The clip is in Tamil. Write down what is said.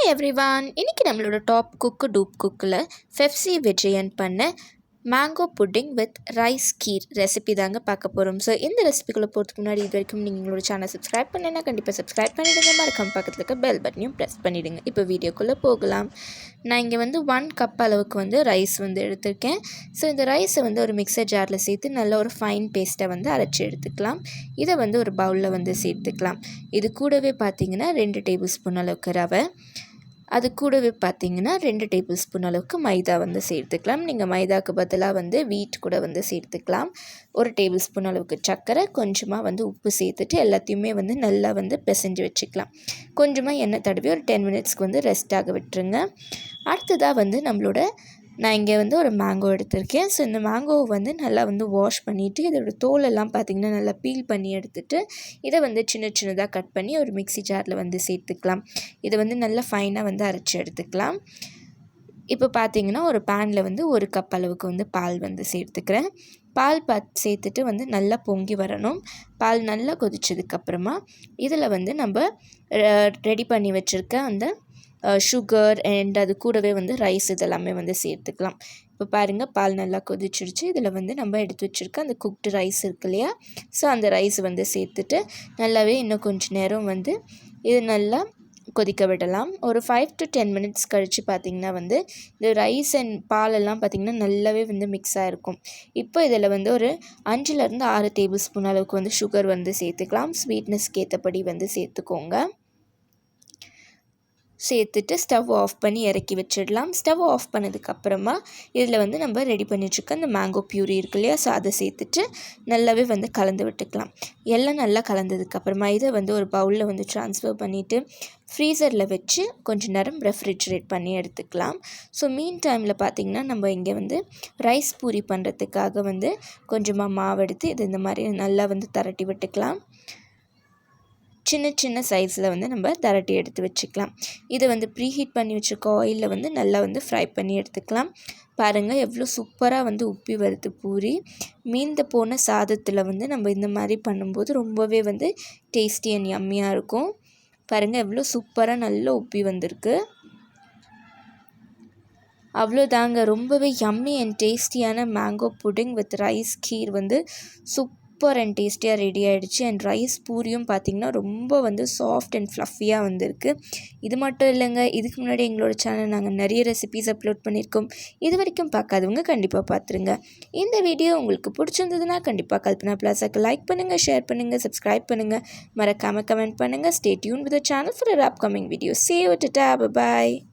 ஹாய் எவ்ரிவான், இன்றைக்கி நம்மளோட டாப் குக்கு டூப் குக்கில் ஃபெஃப்சி விஜயன் பண்ண mango pudding with rice kheer recipe தாங்க பார்க்க போகிறோம். ஸோ இந்த ரெசிபிக்குள்ளே போகிறதுக்கு முன்னாடி இது வரைக்கும் நீங்கள் எங்களோட சேனல் சப்ஸ்கிரைப் பண்ணினா கண்டிப்பாக சப்ஸ்கிரைப் பண்ணிவிடுங்க. மறக்காம பக்கத்தில் இருக்க பெல் பட்டனையும் ப்ரெஸ் பண்ணிவிடுங்க. இப்போ வீடியோக்குள்ளே போகலாம். நான் இங்கே 1 கப் அளவுக்கு ரைஸ் எடுத்திருக்கேன். ஸோ இந்த ரைஸை ஒரு மிக்சர் ஜாரில் சேர்த்து நல்ல ஒரு ஃபைன் பேஸ்ட்டை அரைச்சி எடுத்துக்கலாம். இதை ஒரு பவுலில் சேர்த்துக்கலாம். இது கூடவே பார்த்திங்கன்னா 2 டேபிள் ஸ்பூன் அளவுக்கு ரவை, அது கூடவே பார்த்திங்கன்னா 2 டேபிள் ஸ்பூன் அளவுக்கு மைதா சேர்த்துக்கலாம். நீங்கள் மைதாவுக்கு பதிலாக வீட் கூட சேர்த்துக்கலாம். 1 டேபிள் ஸ்பூன் அளவுக்கு சர்க்கரை, கொஞ்சமாக உப்பு சேர்த்துட்டு எல்லாத்தையுமே நல்லா பிசைஞ்சு வச்சுக்கலாம். கொஞ்சமாக எண்ணெய் தடவி ஒரு 10 மினிட்ஸ்க்கு ரெஸ்ட் ஆக விட்டுருங்க. அடுத்ததாக நம்மளோட நான் இங்கே ஒரு மேங்கோ எடுத்திருக்கேன். ஸோ இந்த மேங்கோவை நல்லா வாஷ் பண்ணிவிட்டு இதோட தோலெல்லாம் பார்த்திங்கன்னா நல்லா பீல் பண்ணி எடுத்துகிட்டு இதை சின்ன சின்னதாக கட் பண்ணி ஒரு மிக்ஸி ஜாரில் சேர்த்துக்கலாம். இதை நல்லா ஃபைனாக அரைச்சி எடுத்துக்கலாம். இப்போ பார்த்திங்கன்னா ஒரு பேனில் 1 கப் அளவுக்கு பால் சேர்த்துக்கிறேன். பால் சேர்த்துட்டு நல்லா பொங்கி வரணும். பால் நல்லா கொதிச்சதுக்கப்புறமா இதில் நம்ம ரெடி பண்ணி வச்சுருக்க அந்த சுகர் அண்ட் அது கூடவே ரைஸ் இதெல்லாமே சேர்த்துக்கலாம். இப்போ பாருங்கள், பால் நல்லா கொதிச்சிருச்சு. இதில் நம்ம எடுத்து வச்சுருக்க அந்த குக்டு ரைஸ் இருக்கு இல்லையா, ஸோ அந்த ரைஸ் சேர்த்துட்டு நல்லாவே இன்னும் கொஞ்சம் நேரம் இது நல்லா கொதிக்க விடலாம். ஒரு 5 to 10 மினிட்ஸ் கழித்து பார்த்திங்கன்னா இந்த ரைஸ் அண்ட் பாலெல்லாம் பார்த்திங்கன்னா நல்லாவே மிக்ஸ் ஆகிருக்கும். இப்போ இதில் ஒரு 5லேருந்து 6 டேபிள் ஸ்பூன் அளவுக்கு சுகர் சேர்த்துக்கலாம். ஸ்வீட்னஸ்க்கு ஏற்றபடி சேர்த்துக்கோங்க. சேர்த்துட்டு ஸ்டவ் ஆஃப் பண்ணி இறக்கி வச்சிடலாம். ஸ்டவ் ஆஃப் பண்ணதுக்கப்புறமா இதில் நம்ம ரெடி பண்ணி வச்சுருக்க அந்த மேங்கோ பியூரி இருக்கு இல்லையா, ஸோ அதை சேர்த்துட்டு நல்லாவே கலந்து விட்டுக்கலாம். எல்லாம் நல்லா கலந்ததுக்கப்புறமா இதை ஒரு பவுலில் ட்ரான்ஸ்ஃபர் பண்ணிவிட்டு ஃப்ரீசரில் வச்சு கொஞ்சம் நேரம் ரெஃப்ரிஜரேட் பண்ணி எடுத்துக்கலாம். ஸோ மீன் டைமில் பார்த்திங்கன்னா நம்ம இங்கே ரைஸ் பூரி பண்ணுறதுக்காக கொஞ்சமாக மாவு எடுத்து இது இந்த மாதிரி நல்லா திரட்டி விட்டுக்கலாம். சின்ன சின்ன சைஸில் நம்ம திரட்டி எடுத்து வச்சுக்கலாம். இதை ப்ரீஹீட் பண்ணி வச்சுருக்க ஆயிலில் நல்லா ஃப்ரை பண்ணி எடுத்துக்கலாம். பாருங்கள் எவ்வளோ சூப்பராக உப்பி வருது பூரி. மீந்து போன சாதத்தில் நம்ம இந்த மாதிரி பண்ணும்போது ரொம்பவே டேஸ்டி அண்ட் யம்மியாக இருக்கும். பாருங்கள் எவ்வளோ சூப்பராக நல்லா உப்பி வந்திருக்கு. அவ்வளோதாங்க, ரொம்பவே யம்மி அண்ட் டேஸ்டியான mango pudding with rice kheer super and டேஸ்டியாக ரெடி ஆகிடுச்சு. அண்ட் ரைஸ் பூரியும் பார்த்திங்கன்னா ரொம்ப சாஃப்ட் அண்ட் ஃப்ளஃபியாக இருக்குது. இது மட்டும் இல்லைங்க, இதுக்கு முன்னாடி எங்களோட சேனல் நாங்கள் நிறைய ரெசிபீஸ் அப்லோட் பண்ணியிருக்கோம். இது வரைக்கும் பார்க்காதவங்க கண்டிப்பாக பார்த்துருங்க. இந்த வீடியோ உங்களுக்கு பிடிச்சிருந்ததுன்னா கண்டிப்பாக கல்பனா பிளாஸாக்கு லைக் பண்ணுங்கள், ஷேர் பண்ணுங்கள், சப்ஸ்கிரைப் பண்ணுங்கள், மறக்காமல் கமெண்ட் பண்ணுங்கள். Stay tune with the channel for a upcoming video. See you, ta-ta, bye-bye.